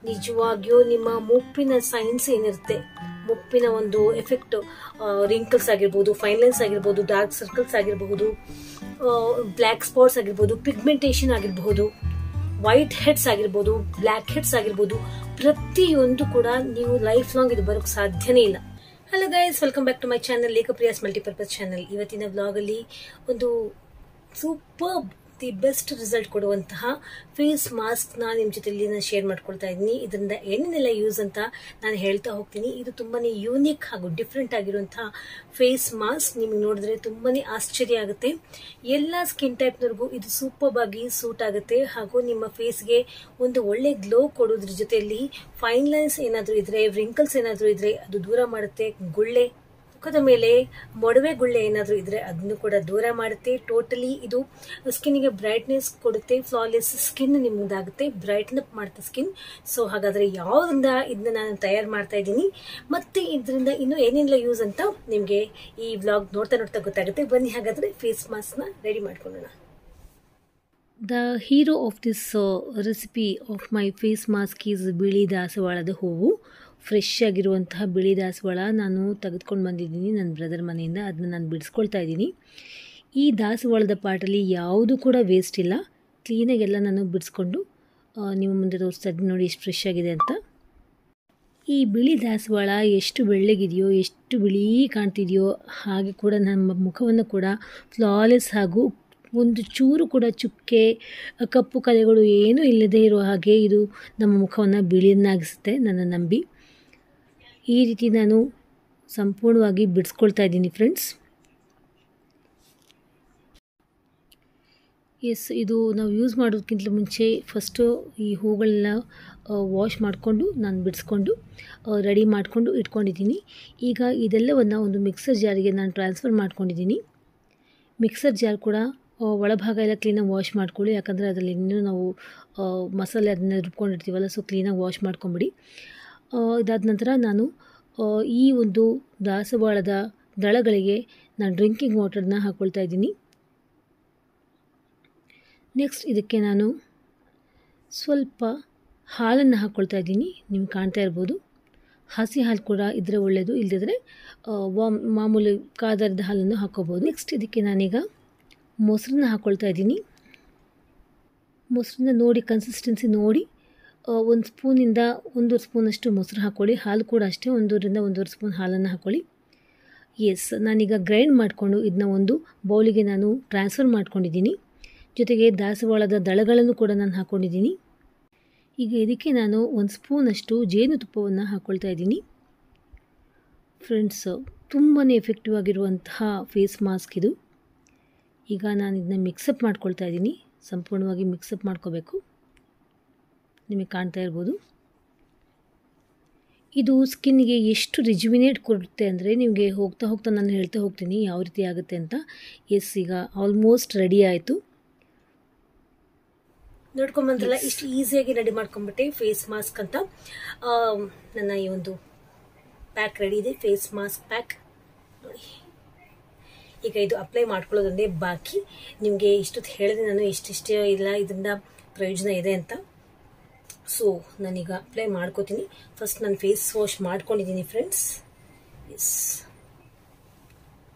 ನಿಜವಾಗಿಯೂ ನಿಮ್ಮ ಮುಪ್ಪಿನ ಸೈನ್ಸ್ ಏನಿರುತ್ತೆ, ಮುಪ್ಪಿನ ಒಂದು ಎಫೆಕ್ಟ್, ರಿಂಕಲ್ಸ್ ಆಗಿರ್ಬೋದು, ಫೈನ್ ಲೈನ್ಸ್ ಆಗಿರ್ಬೋದು, ಡಾರ್ಕ್ ಸರ್ಕಲ್ಸ್ ಆಗಿರಬಹುದು, ಬ್ಲ್ಯಾಕ್ ಸ್ಪಾಟ್ಸ್ ಆಗಿರ್ಬೋದು, ಪಿಗ್ಮೆಂಟೇಷನ್ ಆಗಿರಬಹುದು, ವೈಟ್ ಹೆಡ್ಸ್ ಆಗಿರ್ಬೋದು, ಬ್ಲ್ಯಾಕ್ ಹೆಡ್ಸ್ ಆಗಿರ್ಬೋದು, ಪ್ರತಿಯೊಂದು ಕೂಡ ನೀವು ಲೈಫ್ ಲಾಂಗ್ ಇದು ಬರೋಕ್ ಸಾಧ್ಯನೇ ಇಲ್ಲ. Hello guys, welcome back to my channel Lekhapriya's multipurpose channel. ಇವತ್ತಿನ ವ್ಲಾಗ್ ಅಲ್ಲಿ ಒಂದು ಸೂಪರ್ ದಿ ಬೆಸ್ಟ್ ರಿಸಲ್ಟ್ ಕೊಡುವಂತಹ ಫೇಸ್ ಮಾಸ್ಕ್ ನಿಮ್ಮ ಜೊತೆಲಿ ನಾನು ಶೇರ್ ಮಾಡ್ಕೊಳ್ತಾ ಇದ್ದೀನಿ. ಇದರಿಂದ ಏನೇನೆಲ್ಲ ಯೂಸ್ ಅಂತ ನಾನು ಹೇಳ್ತಾ ಹೋಗ್ತೀನಿ. ಇದು ತುಂಬಾನೇ ಯೂನಿಕ್ ಹಾಗೂ ಡಿಫ್ರೆಂಟ್ ಆಗಿರುವಂತಹ ಫೇಸ್ ಮಾಸ್ಕ್. ನಿಮ್ಗೆ ನೋಡಿದ್ರೆ ತುಂಬಾನೇ ಆಶ್ಚರ್ಯ ಆಗುತ್ತೆ. ಎಲ್ಲಾ ಸ್ಕಿನ್ ಟೈಪ್ನವ್ರಿಗೂ ಇದು ಸೂಪರ್ ಆಗಿ ಸೂಟ್ ಆಗುತ್ತೆ ಹಾಗೂ ನಿಮ್ಮ ಫೇಸ್ಗೆ ಒಂದು ಒಳ್ಳೆ ಗ್ಲೋ ಕೊಡೋದ್ರ ಜೊತೆಯಲ್ಲಿ ಫೈನ್ ಲೈನ್ಸ್ ಏನಾದರೂ ಇದ್ರೆ, ರಿಂಕಲ್ಸ್ ಏನಾದರೂ ಇದ್ರೆ ಅದು ದೂರ ಮಾಡುತ್ತೆ. ಗುಳ್ಳೆ, ಮುಖದ ಮೇಲೆ ಮೊಡವೆ ಗುಳ್ಳೆ ಏನಾದರೂ ಇದ್ರೆ ಅದನ್ನು ಕೂಡ ದೂರ ಮಾಡುತ್ತೆ. ಟೋಟಲಿ ಇದು ಸ್ಕಿನ್ಗೆ ಬ್ರೈಟ್ನೆಸ್ ಕೊಡುತ್ತೆ. ಫ್ಲಾಲೆಸ್ ಸ್ಕಿನ್ ನಿಮ್ಮದಾಗುತ್ತೆ, ಬ್ರೈಟ್ನ್ ಅಪ್ ಮಾಡುತ್ತೆ ಸ್ಕಿನ್. ಸೊ ಹಾಗಾದ್ರೆ ಯಾವ್ದ್ರಿಂದ ಇದನ್ನ ನಾನು ತಯಾರು ಮಾಡ್ತಾ ಇದ್ದೀನಿ ಮತ್ತೆ ಇದರಿಂದ ಇನ್ನು ಏನೆಲ್ಲ ಯೂಸ್ ಅಂತ ನಿಮ್ಗೆ ಈ ವ್ಲಾಗ್ ನೋಡ್ತಾ ನೋಡ್ತಾ ಗೊತ್ತಾಗುತ್ತೆ. ಬನ್ನಿ ಹಾಗಾದ್ರೆ ಫೇಸ್ ಮಾಸ್ಕ್ ನ ರೆಡಿ ಮಾಡ್ಕೊಳ್ಳೋಣ. The hero of this recipe of my face mask is ಬಿಳಿ ದಾಸವಾಳದ ಹೂವು. ಫ್ರೆಶ್ ಆಗಿರುವಂತಹ ಬಿಳಿ ದಾಸವಾಳ ನಾನು ತೆಗೆದುಕೊಂಡು ಬಂದಿದ್ದೀನಿ ನನ್ನ ಬ್ರದರ್ ಮನೆಯಿಂದ. ಅದನ್ನ ನಾನು ಬಿಡಿಸ್ಕೊಳ್ತಾ ಇದ್ದೀನಿ. ಈ ದಾಸವಾಳದ ಪಾಟಲ್ಲಿ ಯಾವುದು ಕೂಡ ವೇಸ್ಟ್ ಇಲ್ಲ. ಕ್ಲೀನಾಗೆಲ್ಲ ನಾನು ಬಿಡಿಸ್ಕೊಂಡು ನಿಮ್ಮ ಮುಂದೆ ತೋರಿಸ್ತಾ ಇದ್ದೀನಿ. ನೋಡಿ ಎಷ್ಟು ಫ್ರೆಶ್ ಆಗಿದೆ ಅಂತ. ಈ ಬಿಳಿ ದಾಸವಾಳ ಎಷ್ಟು ಬೆಳ್ಳಗಿದೆಯೋ, ಎಷ್ಟು ಬಿಳಿ ಕಾಣ್ತಿದೆಯೋ ಹಾಗೆ ಕೂಡ ನಮ್ಮ ಮುಖವನ್ನು ಕೂಡ ಫ್ಲಾಲೆಸ್ ಹಾಗೂ ಒಂದು ಚೂರು ಕೂಡ ಚುಕ್ಕೆ, ಕಪ್ಪು ಕಲೆಗಳು ಏನೂ ಇಲ್ಲದೆ ಇರೋ ಹಾಗೆ ಇದು ನಮ್ಮ ಮುಖವನ್ನು ಬಿಳಿಯನ್ನಾಗಿಸುತ್ತೆ. ನನ್ನ ನಂಬಿ ಈ ರೀತಿ ನಾನು ಸಂಪೂರ್ಣವಾಗಿ ಬಿಡಿಸ್ಕೊಳ್ತಾ ಇದ್ದೀನಿ ಫ್ರೆಂಡ್ಸ್. ಎಸ್, ಇದು ನಾವು ಯೂಸ್ ಮಾಡೋದಕ್ಕಿಂತ ಮುಂಚೆ ಫಸ್ಟು ಈ ಹೂಗಳನ್ನ ವಾಶ್ ಮಾಡಿಕೊಂಡು ನಾನು ಬಿಡಿಸ್ಕೊಂಡು ರೆಡಿ ಮಾಡಿಕೊಂಡು ಇಟ್ಕೊಂಡಿದ್ದೀನಿ. ಈಗ ಇದೆಲ್ಲವನ್ನು ಒಂದು ಮಿಕ್ಸರ್ ಜಾರಿಗೆ ನಾನು ಟ್ರಾನ್ಸ್ಫರ್ ಮಾಡ್ಕೊಂಡಿದ್ದೀನಿ. ಮಿಕ್ಸರ್ ಜಾರ್ ಕೂಡ ಒಳಭಾಗ ಎಲ್ಲ ಕ್ಲೀನಾಗಿ ವಾಶ್ ಮಾಡ್ಕೊಳ್ಳಿ, ಯಾಕಂದರೆ ಅದರಲ್ಲಿ ಇನ್ನೂ ನಾವು ಮಸಾಲೆ ಅದನ್ನ ರುಬ್ಕೊಂಡಿರ್ತೀವಲ್ಲ, ಸೊ ಕ್ಲೀನಾಗಿ ವಾಶ್ ಮಾಡ್ಕೊಂಬಿಡಿ. ಇದಾದ ನಂತರ ನಾನು ಈ ಒಂದು ದಾಸವಾಳದ ದಳಗಳಿಗೆ ನಾನು ಡ್ರಿಂಕಿಂಗ್ ವಾಟರ್ನ ಹಾಕ್ಕೊಳ್ತಾ ಇದ್ದೀನಿ. ನೆಕ್ಸ್ಟ್ ಇದಕ್ಕೆ ನಾನು ಸ್ವಲ್ಪ ಹಾಲನ್ನು ಹಾಕ್ಕೊಳ್ತಾ ಇದ್ದೀನಿ. ನಿಮ್ಗೆ ಕಾಣ್ತಾ ಇರ್ಬೋದು. ಹಸಿ ಹಾಲು ಕೂಡ ಇದ್ದರೆ ಒಳ್ಳೆಯದು, ಇಲ್ಲದಿದ್ದರೆ ಮಾಮೂಲಿ ಕಾದರದ ಹಾಲನ್ನು ಹಾಕ್ಕೋಬೋದು. ನೆಕ್ಸ್ಟ್ ಇದಕ್ಕೆ ನಾನೀಗ ಮೊಸರನ್ನ ಹಾಕ್ಕೊಳ್ತಾ ಇದ್ದೀನಿ. ಮೊಸರನ್ನ ನೋಡಿ, ಕನ್ಸಿಸ್ಟೆನ್ಸಿ ನೋಡಿ, ಒಂದು ಸ್ಪೂನಿಂದ 1 ಸ್ಪೂನಷ್ಟು ಮೊಸರು ಹಾಕ್ಕೊಳ್ಳಿ. ಹಾಲು ಕೂಡ ಅಷ್ಟೇ, 1-1.5 ಸ್ಪೂನ್ ಹಾಲನ್ನು ಹಾಕ್ಕೊಳ್ಳಿ. ಎಸ್, ನಾನೀಗ ಗ್ರೈಂಡ್ ಮಾಡಿಕೊಂಡು ಇದನ್ನ ಒಂದು ಬೌಲಿಗೆ ನಾನು ಟ್ರಾನ್ಸ್ಫರ್ ಮಾಡ್ಕೊಂಡಿದ್ದೀನಿ. ಜೊತೆಗೆ ದಾಸವಾಳದ ದಳಗಳನ್ನು ಕೂಡ ನಾನು ಹಾಕ್ಕೊಂಡಿದ್ದೀನಿ. ಈಗ ಇದಕ್ಕೆ ನಾನು 1 ಸ್ಪೂನಷ್ಟು ಜೇನುತುಪ್ಪವನ್ನು ಹಾಕ್ಕೊಳ್ತಾ ಇದ್ದೀನಿ. ಫ್ರೆಂಡ್ಸ್, ತುಂಬಾ ಎಫೆಕ್ಟಿವ್ ಆಗಿರುವಂತಹ ಫೇಸ್ ಮಾಸ್ಕ್ ಇದು. ಈಗ ನಾನು ಇದನ್ನ ಮಿಕ್ಸಪ್ ಮಾಡ್ಕೊಳ್ತಾ ಇದ್ದೀನಿ. ಸಂಪೂರ್ಣವಾಗಿ ಮಿಕ್ಸಪ್ ಮಾಡ್ಕೋಬೇಕು. ನಿಮಗೆ ಕಾಣ್ತಾ ಇರ್ಬೋದು. ಇದು ಸ್ಕಿನ್ಗೆ ಎಷ್ಟು ರಿಜುವಿನೇಟ್ ಕೊಡುತ್ತೆ ಅಂದರೆ ನಿಮಗೆ ಹೋಗ್ತಾ ಹೋಗ್ತಾ ನಾನು ಹೇಳ್ತಾ ಹೋಗ್ತೀನಿ ಯಾವ ರೀತಿ ಆಗುತ್ತೆ ಅಂತ. ಎಸ್, ಈಗ ಆಲ್ಮೋಸ್ಟ್ ರೆಡಿ ಆಯಿತು. ನೋಡ್ಕೊಂಬಂದ್ರಲ್ಲ, ಇಷ್ಟು ಈಸಿಯಾಗಿ ರೆಡಿ ಮಾಡ್ಕೊಂಡ್ಬಿಟ್ಟೆ ಫೇಸ್ ಮಾಸ್ಕ್ ಅಂತ. ನನ್ನ ಈ ಒಂದು ಪ್ಯಾಕ್ ರೆಡಿ ಇದೆ, ಫೇಸ್ ಮಾಸ್ಕ್ ಪ್ಯಾಕ್ ನೋಡಿ. ಈಗ ಇದು ಅಪ್ಲೈ ಮಾಡ್ಕೊಳ್ಳೋದೊಂದೇ ಬಾಕಿ. ನಿಮಗೆ ಇಷ್ಟೊತ್ತು ಹೇಳಿದೆ ನಾನು ಇಷ್ಟಿಷ್ಟೇ ಇಲ್ಲ ಇದರಿಂದ ಪ್ರಯೋಜನ ಇದೆ ಅಂತ. ಸೊ ನಾನೀಗ ಅಪ್ಲೈ ಮಾಡ್ಕೋತೀನಿ. ಫಸ್ಟ್ ನಾನು ಫೇಸ್ ವಾಶ್ ಮಾಡ್ಕೊಂಡಿದ್ದೀನಿ ಫ್ರೆಂಡ್ಸ್. ಎಸ್,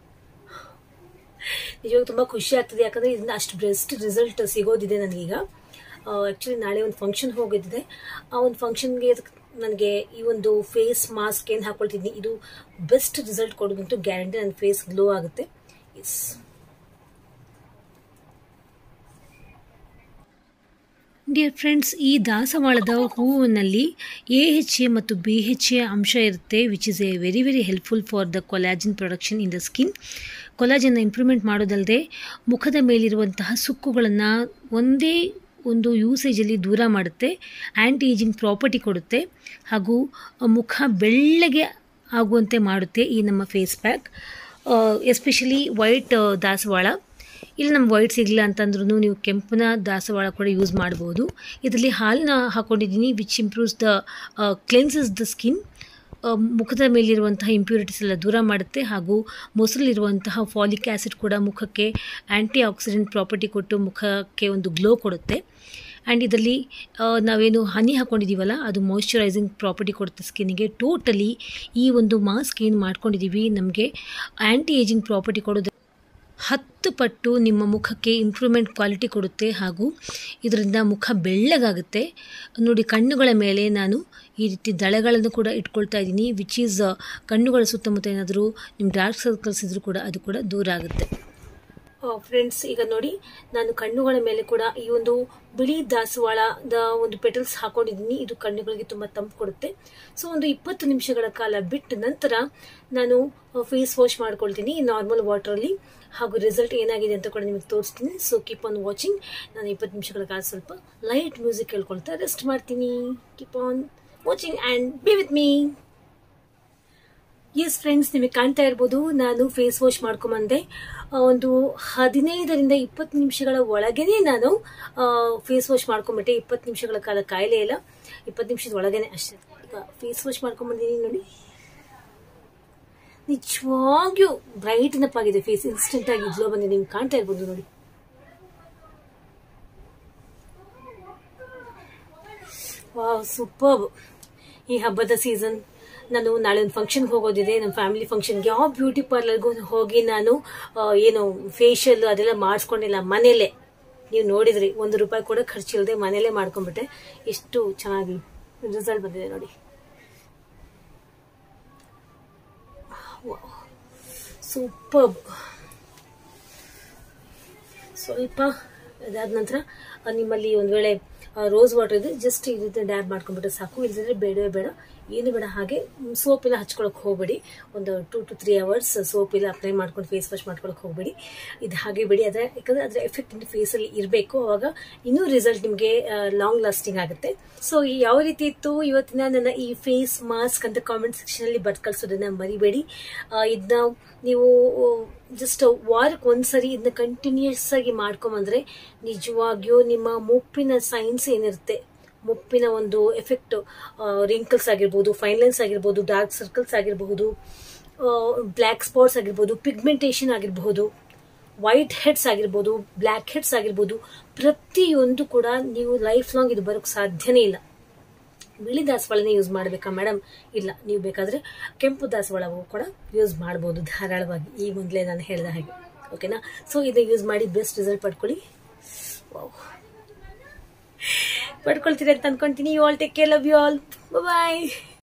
ನಿಜವಾಗ ತುಂಬ ಖುಷಿ ಆಗ್ತದೆ, ಯಾಕಂದರೆ ಇದರಿಂದ ಅಷ್ಟು ಬೆಸ್ಟ್ ರಿಸಲ್ಟ್ ಸಿಗೋದಿದೆ ನನಗೀಗ. ಆ್ಯಕ್ಚುಲಿ ನಾಳೆ ಒಂದು ಫಂಕ್ಷನ್ ಹೋಗಿದ್ದೆ. ಆ ಒಂದು ಫಂಕ್ಷನ್ಗೆ ನನಗೆ ಈ ಒಂದು ಫೇಸ್ ಮಾಸ್ಕ್ ಏನು ಹಾಕ್ಕೊಳ್ತಿದ್ದೀನಿ, ಇದು ಬೆಸ್ಟ್ ರಿಸಲ್ಟ್ ಕೊಡೋದಂತೂ ಗ್ಯಾರಂಟಿ. ನನ್ನ ಫೇಸ್ ಗ್ಲೋ ಆಗುತ್ತೆ. ಎಸ್, ಡಿಯರ್ ಫ್ರೆಂಡ್ಸ್, ಈ ದಾಸವಾಳದ ಹೂವಿನಲ್ಲಿ AHA ಮತ್ತು BHA ಅಂಶ ಇರುತ್ತೆ, which is a very very helpful for the collagen production in the skin. ಕೊಲಾಜನ್ನ ಇಂಪ್ರೂವ್ಮೆಂಟ್ ಮಾಡೋದಲ್ಲದೆ ಮುಖದ ಮೇಲಿರುವಂತಹ ಸುಕ್ಕುಗಳನ್ನು ಒಂದೇ ಒಂದು ಯೂಸೇಜಲ್ಲಿ ದೂರ ಮಾಡುತ್ತೆ. ಆ್ಯಂಟಿ ಏಜಿಂಗ್ ಪ್ರಾಪರ್ಟಿ ಕೊಡುತ್ತೆ ಹಾಗೂ ಮುಖ ಬೆಳ್ಳಗೆ ಆಗುವಂತೆ ಮಾಡುತ್ತೆ ಈ ನಮ್ಮ ಫೇಸ್ ಪ್ಯಾಕ್. ಎಸ್ಪೆಷಲಿ ವೈಟ್ ದಾಸವಾಳ. ಇಲ್ಲಿ ನಮ್ಗೆ ವೈಟ್ ಸಿಗಲಿಲ್ಲ ಅಂತಂದ್ರೂ ನೀವು ಕೆಂಪನ ದಾಸವಾಳ ಕೂಡ ಯೂಸ್ ಮಾಡ್ಬೋದು. ಇದರಲ್ಲಿ ಹಾಲನ್ನ ಹಾಕ್ಕೊಂಡಿದ್ದೀನಿ, which improves the cleanses the skin. ಮುಖದ ಮೇಲಿರುವಂತಹ ಇಂಪ್ಯೂರಿಟೀಸ್ ಎಲ್ಲ ದೂರ ಮಾಡುತ್ತೆ ಹಾಗೂ ಮೊಸರಲ್ಲಿರುವಂತಹ ಫಾಲಿಕ್ ಆ್ಯಸಿಡ್ ಕೂಡ ಮುಖಕ್ಕೆ ಆ್ಯಂಟಿ ಆಕ್ಸಿಡೆಂಟ್ ಪ್ರಾಪರ್ಟಿ ಕೊಟ್ಟು ಮುಖಕ್ಕೆ ಒಂದು ಗ್ಲೋ ಕೊಡುತ್ತೆ. ಆ್ಯಂಡ್ ಇದರಲ್ಲಿ ನಾವೇನು ಹನಿ ಹಾಕ್ಕೊಂಡಿದ್ದೀವಲ್ಲ ಅದು ಮಾಯ್ಶ್ಚರೈಸಿಂಗ್ ಪ್ರಾಪರ್ಟಿ ಕೊಡುತ್ತೆ ಸ್ಕಿನ್ನಿಗೆ. ಟೋಟಲಿ ಈ ಒಂದು ಮಾಸ್ಕ್ ಏನು ಮಾಡ್ಕೊಂಡಿದ್ದೀವಿ ನಮಗೆ ಆ್ಯಂಟಿ ಏಜಿಂಗ್ ಪ್ರಾಪರ್ಟಿ ಕೊಡೋದು 10 ಪಟ್ಟು ನಿಮ್ಮ ಮುಖಕ್ಕೆ ಇಂಪ್ರೂವ್ಮೆಂಟ್ ಕ್ವಾಲಿಟಿ ಕೊಡುತ್ತೆ ಹಾಗೂ ಇದರಿಂದ ಮುಖ ಬೆಳ್ಳಗಾಗುತ್ತೆ. ನೋಡಿ, ಕಣ್ಣುಗಳ ಮೇಲೆ ನಾನು ಈ ರೀತಿ ದಳೆಗಳನ್ನು ಕೂಡ ಇಟ್ಕೊಳ್ತಾ ಇದ್ದೀನಿ, ವಿಚ್ ಈಸ್ ಕಣ್ಣುಗಳ ಸುತ್ತಮುತ್ತ ಏನಾದರೂ ನಿಮ್ಮ ಡಾರ್ಕ್ ಸರ್ಕಲ್ಸ್ ಇದ್ರೂ ಕೂಡ ಅದು ಕೂಡ ದೂರ ಆಗುತ್ತೆ. ಫ್ರೆಂಡ್ಸ್, ಈಗ ನೋಡಿ, ನಾನು ಕಣ್ಣುಗಳ ಮೇಲೆ ಕೂಡ ಈ ಒಂದು ಬಿಳಿ ದಾಸವಾಳದ ಒಂದು ಪೆಟಲ್ಸ್ ಹಾಕೊಂಡಿದ್ದೀನಿ. ಇದು ಕಣ್ಣುಗಳಿಗೆ ತುಂಬ ತಂಪು ಕೊಡುತ್ತೆ. ಸೊ ಒಂದು 20 ನಿಮಿಷಗಳ ಕಾಲ ಬಿಟ್ಟ ನಂತರ ನಾನು ಫೇಸ್ ವಾಶ್ ಮಾಡ್ಕೊಳ್ತೀನಿ ನಾರ್ಮಲ್ ವಾಟರಲ್ಲಿ. ಹಾಗೂ ರಿಸಲ್ಟ್ ಏನಾಗಿದೆ ಅಂತ ಕೂಡ ನಿಮಗೆ ತೋರಿಸ್ತೀನಿ. So keep on watching. ನಾನು 20 ನಿಮಿಷಗಳ ಕಾಲ ಸ್ವಲ್ಪ ಲೈಟ್ ಮ್ಯೂಸಿಕ್ ಕೇಳ್ಕೊಳ್ತಾ ರೆಸ್ಟ್ ಮಾಡ್ತೀನಿ. Keep on watching and be with me. S friends, ನಿಮಗೆ ಕಾಣ್ತಾ ಇರ್ಬೋದು, ನಾನು ಫೇಸ್ ವಾಶ್ ಮಾಡ್ಕೊಂಬಂದೆ. ಒಂದು 15ರಿಂದ 20 ನಿಮಿಷಗಳ ಒಳಗೇನೆ ನಾನು ಫೇಸ್ ವಾಶ್ ಮಾಡ್ಕೊಂಬಿಟ್ಟೆ. 20 ನಿಮಿಷಗಳ ಕಾಲ ಕಾಯಿಲೆ ಇಲ್ಲ, 20 ನಿಮಿಷದ ಒಳಗೇನೆ ಅಷ್ಟೇ. ಈಗ ಫೇಸ್ ವಾಶ್ ಮಾಡ್ಕೊಂಬಂದಿದ್ದೀನಿ ನೋಡಿ, ನಿಜವಾಗಿಯೂ ಬ್ರೈಟ್ನ್ ಅಪ್ ಆಗಿದೆ ಫೇಸ್. ಇನ್ಸ್ಟೆಂಟ್ ಆಗಿ ಗ್ಲೋ ಬಂದಿದೆ, ನಿಮ್ಗೆ ಕಾಣ್ತಾ ಇರ್ಬೋದು ನೋಡಿ. Wow, superb. ಈ ಹಬ್ಬದ ಸೀಸನ್ ನಾನು ನಾಳೆ ಒಂದು ಫಂಕ್ಷನ್ಗೆ ಹೋಗೋದಿದೆ, ನಮ್ಮ ಫ್ಯಾಮಿಲಿ ಫಂಕ್ಷನ್ಗೆ. ಯಾವ ಬ್ಯೂಟಿ ಪಾರ್ಲರ್ಗೂ ಹೋಗಿ ನಾನು ಏನು ಫೇಶಿಯಲ್ ಅದೆಲ್ಲ ಮಾಡಿಸ್ಕೊಂಡಿಲ್ಲ, ಮನೇಲೆ. ನೀವು ನೋಡಿದ್ರಿ, ₹1 ಕೂಡ ಖರ್ಚಿಲ್ಲದೆ ಮನೇಲೆ ಮಾಡ್ಕೊಂಡ್ಬಿಟ್ಟೆ. ಎಷ್ಟು ಚೆನ್ನಾಗಿ ರಿಸಲ್ಟ್ ಬಂದಿದೆ ನೋಡಿ. ಸೂಪರ್ಬ್. ಸ್ವಲ್ಪ ಅದಾದ ನಂತರ ನಿಮ್ಮಲ್ಲಿ ಒಂದು ವೇಳೆ ರೋಸ್ ವಾಟರ್ ಇದೆ, ಜಸ್ಟ್ ಈ ರೀತಿ ಡ್ಯಾಬ್ ಮಾಡ್ಕೊಂಡ್ಬಿಟ್ರೆ ಸಾಕು. ಇಲ್ಲದಿದ್ರೆ ಬೇಡವೇ ಬೇಡ, ಏನು ಬೇಡ. ಹಾಗೆ ಸೋಪ್ ಎಲ್ಲ ಹಚ್ಕೊಳಕ್ ಹೋಗ್ಬೇಡಿ. ಒಂದು 2 to 3 hours ಸೋಪ್ ಎಲ್ಲ ಅಪ್ಲೈ ಮಾಡ್ಕೊಂಡು ಫೇಸ್ ವಾಶ್ ಮಾಡ್ಕೊಳಕ್ ಹೋಗ್ಬೇಡಿ. ಇದು ಹಾಗೆ ಬಿಡಿ. ಯಾಕಂದ್ರೆ ಅದರ ಎಫೆಕ್ಟ್ ನಿಮ್ಮ ಫೇಸಲ್ಲಿ ಇರಬೇಕು, ಅವಾಗ ಇನ್ನೂ ರಿಸಲ್ಟ್ ನಿಮಗೆ ಲಾಂಗ್ ಲಾಸ್ಟಿಂಗ್ ಆಗುತ್ತೆ. ಸೊ ಯಾವ ರೀತಿ ಇತ್ತು ಇವತ್ತಿನ ನನ್ನ ಈ ಫೇಸ್ ಮಾಸ್ಕ್ ಅಂತ ಕಾಮೆಂಟ್ ಸೆಕ್ಷನ್ ಅಲ್ಲಿ ಬರ್ದು ಕಳ್ಸೋದನ್ನ ಮರಿಬೇಡಿ. ಇದನ್ನ ನೀವು ಜಸ್ಟ್ ವಾರಕ್ಕೆ ಒಂದ್ಸರಿ ಇದನ್ನ ಕಂಟಿನ್ಯೂಸ್ ಆಗಿ ಮಾಡ್ಕೊಂಬಂದ್ರೆ ನಿಜವಾಗಿಯೂ ನಿಮ್ಮ ಮುಪ್ಪಿನ ಸೈನ್ಸ್ ಏನಿರುತ್ತೆ, ಮುಪ್ಪಿನ ಒಂದು ಎಫೆಕ್ಟ್, ರಿಂಕಲ್ಸ್ ಆಗಿರ್ಬೋದು, ಫೈನ್ ಲೈನ್ಸ್ ಆಗಿರ್ಬೋದು, ಡಾರ್ಕ್ ಸರ್ಕಲ್ಸ್ ಆಗಿರಬಹುದು, ಬ್ಲ್ಯಾಕ್ ಸ್ಪಾಟ್ಸ್ ಆಗಿರ್ಬೋದು, ಪಿಗ್ಮೆಂಟೇಷನ್ ಆಗಿರಬಹುದು, ವೈಟ್ ಹೆಡ್ಸ್ ಆಗಿರ್ಬೋದು, ಬ್ಲ್ಯಾಕ್ ಹೆಡ್ಸ್ ಆಗಿರ್ಬೋದು, ಪ್ರತಿಯೊಂದು ಕೂಡ ನೀವು ಲೈಫ್ ಲಾಂಗ್ ಇದು ಬರೋಕ್ಕೆ ಸಾಧ್ಯನೇ ಇಲ್ಲ. ಬಿಳಿ ದಾಸವಾಳನೇ ಯೂಸ್ ಮಾಡಬೇಕಾ ಮೇಡಮ್? ಇಲ್ಲ, ನೀವು ಬೇಕಾದ್ರೆ ಕೆಂಪು ದಾಸವಾಳವೂ ಕೂಡ ಯೂಸ್ ಮಾಡ್ಬೋದು ಧಾರಾಳವಾಗಿ, ಈ ಮೊದಲೇ ನಾನು ಹೇಳಿದ ಹಾಗೆ. ಓಕೆನಾ? ಸೊ ಇದನ್ನ ಯೂಸ್ ಮಾಡಿ ಬೆಸ್ಟ್ ರಿಸಲ್ಟ್ ಪಡ್ಕೊಳ್ಳಿ. ಪಡ್ಕೊಳ್ತೀರಿ ಅಂತ ಅನ್ಕೊಂತೀನಿ. You all take care, love you all, bye.